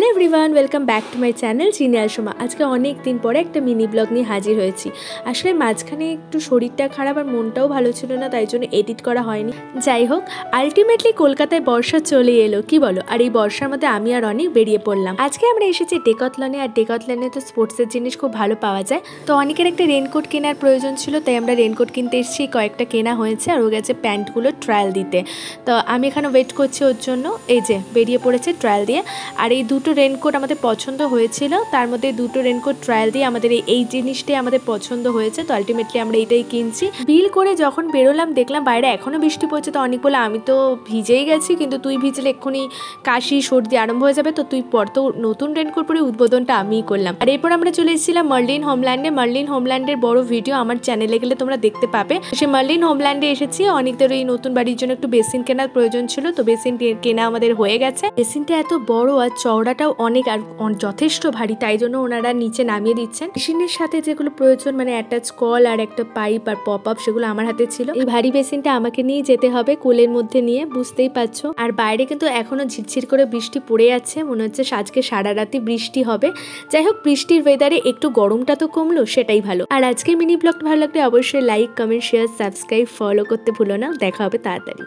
Hello everyone, welcome back to my channel চিনি আলসমা। আজকে অনেক দিন পরে একটা মিনি ব্লগ নিয়ে হাজির হয়েছি। আসলে মাঝখানে একটু শরীরটা খারাপ আর মনটাও ভালো ছিল না, তাই জন্য এডিট করা হয়নি। যাই হোক, আলটিমেটলি কলকাতায় বর্ষা চলে এলো, কি বলো? আর এই বর্ষার মধ্যে আমি আর অনেক বেরিয়ে পড়লাম। আজকে আমরা এসেছি ডেকাথলনে, আর ডেকাথলনে তো স্পোর্টসের জিনিস খুব ভালো পাওয়া যায়। তো অনেকের একটা রেনকোট কেনার প্রয়োজন ছিল, তাই আমরা রেনকোট কিনতে এসেছি। কয়েকটা কেনা হয়েছে, আর ও গেছে প্যান্টগুলো ট্রায়াল দিতে। তো আমি এখানে ওয়েট করছি ওর জন্য। এই যে বেরিয়ে পড়েছে ট্রায়াল দিয়ে। আর এই দুটো রেনকোট আমাদের পছন্দ হয়েছিল, তার মধ্যে দুটো রেনকোট ট্রায়াল দিয়ে আমাদের এই জিনিসটাই আমাদের পছন্দ হয়েছে। তো আলটিমেটলি আমরা এইটাই কিনছি। বিল করে যখন বেরোলাম দেখলাম বাইরে এখনও বৃষ্টি পড়ছে। তো অনেক বলে আমি তো ভিজেই গেছি, কিন্তু তুই ভিজলে এক্ষুনি কাশি সর্দি আরম্ভ হয়ে যাবে, তো তুই পর। তো নতুন রেনকোট পরে উদ্বোধনটা আমিই করলাম। আর এরপর আমরা চলে এসেছিলাম মার্লিন হোমল্যান্ডে। মার্লিন হোমল্যান্ডের বড় ভিডিও আমার চ্যানেলে গেলে তোমরা দেখতে পাবে। সে মার্লিন হোমল্যান্ডে এসেছি। অনেকদের এই নতুন বাড়ির জন্য একটু বেসিন কেনার প্রয়োজন ছিল, তো বেসিন কেনা আমাদের হয়ে গেছে। বেসিনটা এত বড় আর চওড়াটাও অনেক আর যথেষ্ট ভারী, তাই জন্য ওনারা নিচে নামিয়ে দিচ্ছেন। মেশিনের সাথে যেগুলো প্রয়োজন মানে অ্যাটাচ কল আর একটা পাইপ আর পপ আপ, সেগুলো আমার হাতে ছিল। এই ভারী বেসিনটা আমাকে নিয়ে যেতে হবে কোলের মধ্যে নিয়ে, বুঝতেই পারছো। আর বাইরে কিন্তু এখনো ঝিরঝির করে বৃষ্টি পড়ে আছে, মনে হচ্ছে আজকে সারা রাতি বৃষ্টি হবে। যাই হোক, বৃষ্টির ওয়েদারে একটু গরমটা তো কমলো, সেটাই ভালো। আর আজকে মিনি ব্লগটা ভালো লাগলে অবশ্যই like, comment, share, subscribe, follow করতে ভুলো না। দেখা হবে তাড়াতাড়ি।